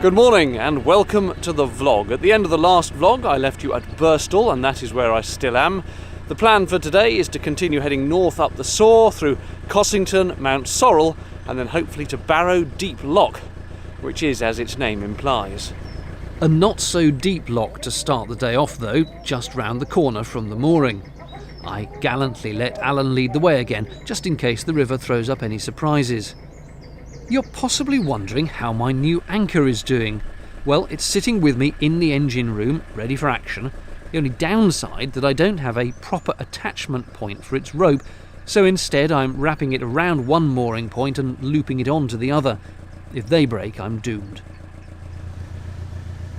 Good morning and welcome to the vlog. At the end of the last vlog I left you at Birstall, and that is where I still am. The plan for today is to continue heading north up the Soar through Cossington, Mount Sorrel and then hopefully to Barrow Deep Lock, which is as its name implies. A not so deep lock to start the day off though, just round the corner from the mooring. I gallantly let Alan lead the way again, just in case the river throws up any surprises. You're possibly wondering how my new anchor is doing. Well, it's sitting with me in the engine room, ready for action. The only downside that I don't have a proper attachment point for its rope, so instead I'm wrapping it around one mooring point and looping it onto the other. If they break, I'm doomed.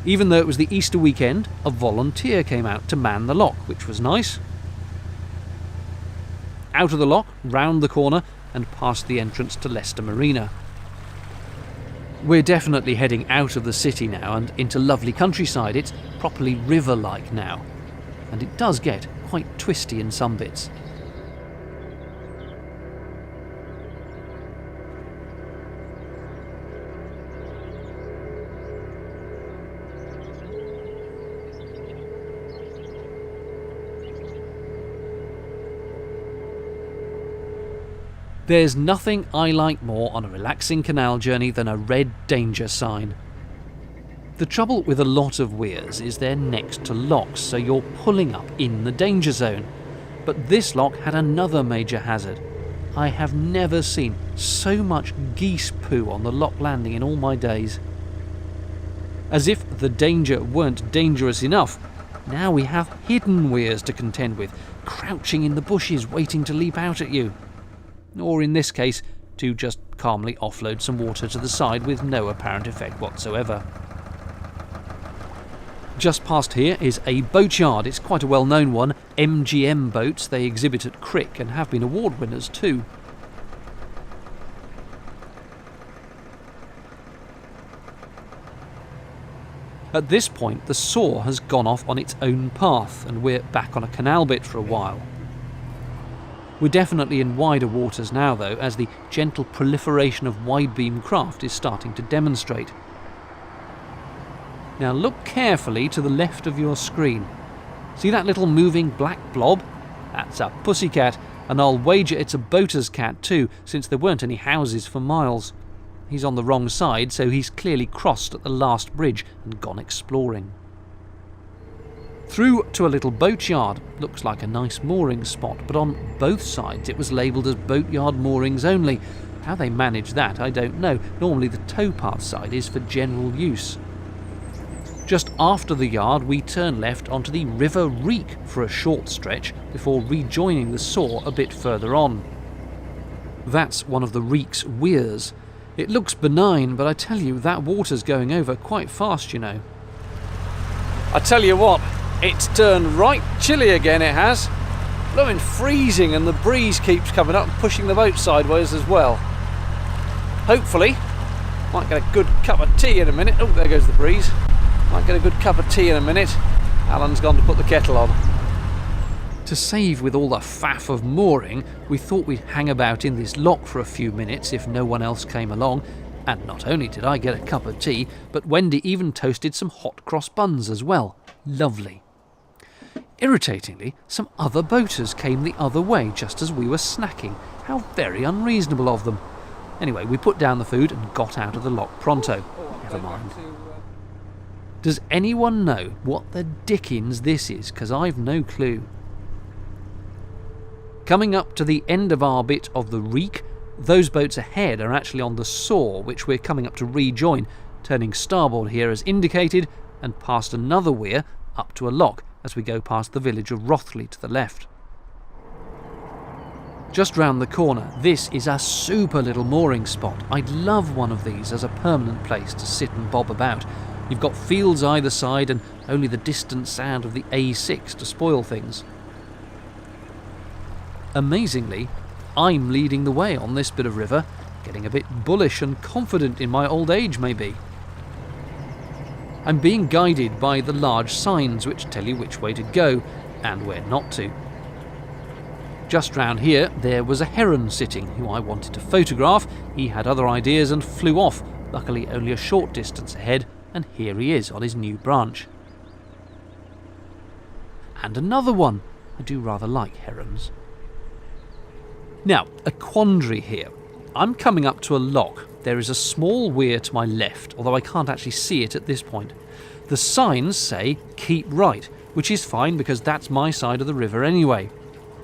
Even though it was the Easter weekend, a volunteer came out to man the lock, which was nice. Out of the lock, round the corner, and past the entrance to Leicester Marina. We're definitely heading out of the city now and into lovely countryside. It's properly river-like now, and it does get quite twisty in some bits. There's nothing I like more on a relaxing canal journey than a red danger sign. The trouble with a lot of weirs is they're next to locks, so you're pulling up in the danger zone. But this lock had another major hazard. I have never seen so much geese poo on the lock landing in all my days. As if the danger weren't dangerous enough, now we have hidden weirs to contend with, crouching in the bushes waiting to leap out at you. Or in this case, to just calmly offload some water to the side with no apparent effect whatsoever. Just past here is a boatyard. It's quite a well-known one. MGM boats. They exhibit at Crick and have been award winners too. At this point, the Soar has gone off on its own path and we're back on a canal bit for a while. We're definitely in wider waters now though, as the gentle proliferation of wide-beam craft is starting to demonstrate. Now look carefully to the left of your screen. See that little moving black blob? That's a pussycat, and I'll wager it's a boater's cat too, since there weren't any houses for miles. He's on the wrong side, so he's clearly crossed at the last bridge and gone exploring. Through to a little boatyard. Looks like a nice mooring spot, but on both sides it was labelled as boatyard moorings only. How they manage that I don't know. Normally the towpath side is for general use. Just after the yard we turn left onto the River Reek for a short stretch before rejoining the Soar a bit further on. That's one of the Reek's weirs. It looks benign, but I tell you that water's going over quite fast, you know. I tell you what, it's turned right chilly again, it has. Blowing freezing, and the breeze keeps coming up and pushing the boat sideways as well. Hopefully, might get a good cup of tea in a minute. Oh, there goes the breeze. Might get a good cup of tea in a minute. Alan's gone to put the kettle on. To save with all the faff of mooring, we thought we'd hang about in this lock for a few minutes if no one else came along. And not only did I get a cup of tea, but Wendy even toasted some hot cross buns as well. Lovely. Irritatingly, some other boaters came the other way just as we were snacking. How very unreasonable of them. Anyway, we put down the food and got out of the lock pronto. Never mind. Does anyone know what the dickens this is? Because I've no clue. Coming up to the end of our bit of the Reek, those boats ahead are actually on the Soar, which we're coming up to rejoin, turning starboard here as indicated, and past another weir up to a lock as we go past the village of Rothley to the left. Just round the corner, this is a super little mooring spot. I'd love one of these as a permanent place to sit and bob about. You've got fields either side and only the distant sound of the A6 to spoil things. Amazingly, I'm leading the way on this bit of river, getting a bit bullish and confident in my old age maybe. I'm being guided by the large signs which tell you which way to go and where not to. Just round here there was a heron sitting who I wanted to photograph. He had other ideas and flew off, luckily only a short distance ahead, and here he is on his new branch. And another one. I do rather like herons. Now, a quandary here. I'm coming up to a lock. There is a small weir to my left, although I can't actually see it at this point. The signs say keep right, which is fine because that's my side of the river anyway.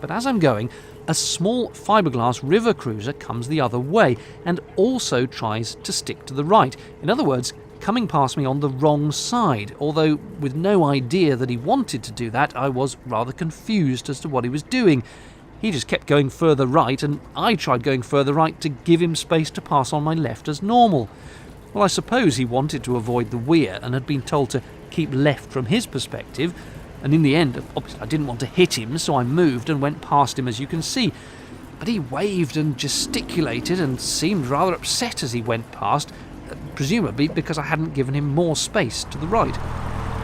But as I'm going, a small fiberglass river cruiser comes the other way and also tries to stick to the right. In other words, coming past me on the wrong side, although with no idea that he wanted to do that, I was rather confused as to what he was doing. He just kept going further right, and I tried going further right to give him space to pass on my left as normal. Well, I suppose he wanted to avoid the weir and had been told to keep left from his perspective, and in the end, obviously I didn't want to hit him, so I moved and went past him, as you can see. But he waved and gesticulated and seemed rather upset as he went past, presumably because I hadn't given him more space to the right.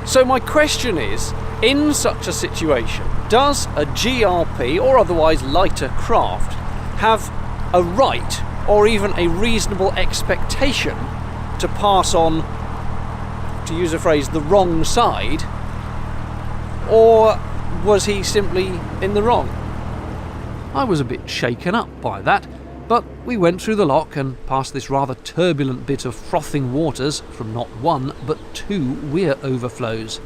So my question is, in such a situation, does a GRP or otherwise lighter craft have a right or even a reasonable expectation to pass on, to use a phrase, the wrong side, or was he simply in the wrong? I was a bit shaken up by that, but we went through the lock and past this rather turbulent bit of frothing waters from not one but two weir overflows.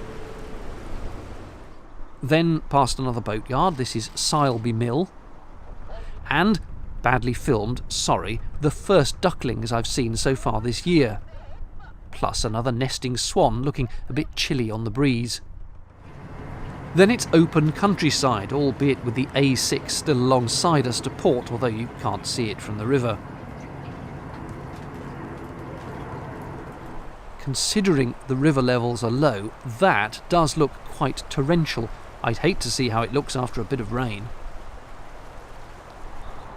Then past another boatyard. This is Sileby Mill, and, badly filmed, sorry, the first ducklings I've seen so far this year, plus another nesting swan looking a bit chilly on the breeze. Then it's open countryside, albeit with the A6 still alongside us to port, although you can't see it from the river. Considering the river levels are low, that does look quite torrential. I'd hate to see how it looks after a bit of rain.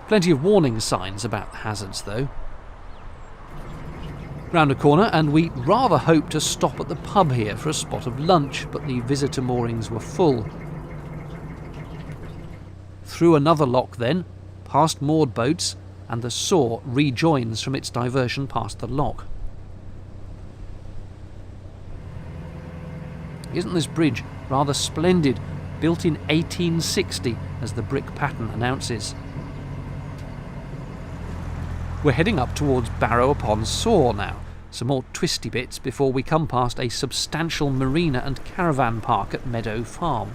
Plenty of warning signs about the hazards, though. Round a corner, and we rather hoped to stop at the pub here for a spot of lunch, but the visitor moorings were full. Through another lock then, past moored boats, and the Soar rejoins from its diversion past the lock. Isn't this bridge rather splendid, built in 1860, as the brick pattern announces? We're heading up towards Barrow-upon-Soar now, some more twisty bits before we come past a substantial marina and caravan park at Meadow Farm.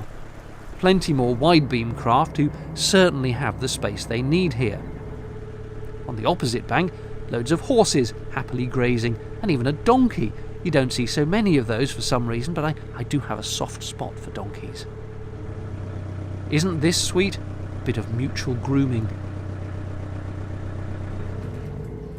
Plenty more wide-beam craft who certainly have the space they need here. On the opposite bank, loads of horses happily grazing, and even a donkey. You don't see so many of those for some reason, but I do have a soft spot for donkeys. Isn't this sweet? A bit of mutual grooming.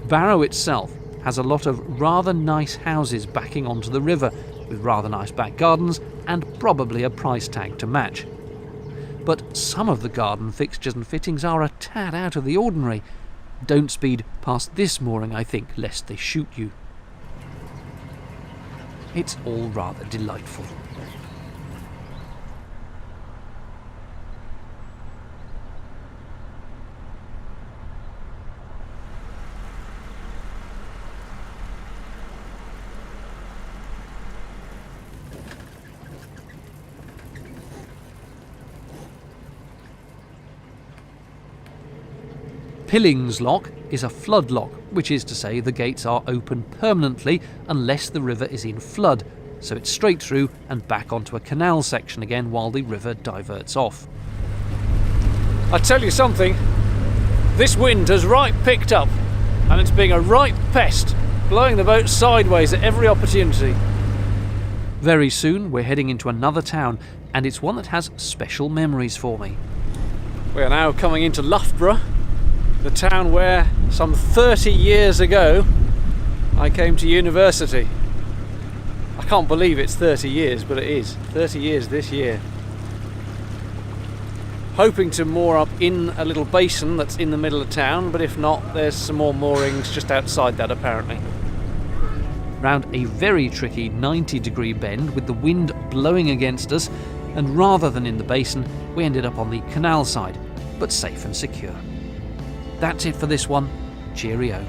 Barrow itself has a lot of rather nice houses backing onto the river, with rather nice back gardens and probably a price tag to match. But some of the garden fixtures and fittings are a tad out of the ordinary. Don't speed past this mooring, I think, lest they shoot you. It's all rather delightful. Pillings Lock is a flood lock, which is to say the gates are open permanently unless the river is in flood, so it's straight through and back onto a canal section again while the river diverts off. I tell you something, this wind has right picked up, and it's being a right pest, blowing the boat sideways at every opportunity. Very soon we're heading into another town, and it's one that has special memories for me. We are now coming into Loughborough, the town where some 30 years ago I came to university. I can't believe it's 30 years, but it is. 30 years this year. Hoping to moor up in a little basin that's in the middle of town, but if not, there's some more moorings just outside that apparently. Round a very tricky 90-degree bend with the wind blowing against us, and rather than in the basin, we ended up on the canal side, but safe and secure. That's it for this one. Cheerio.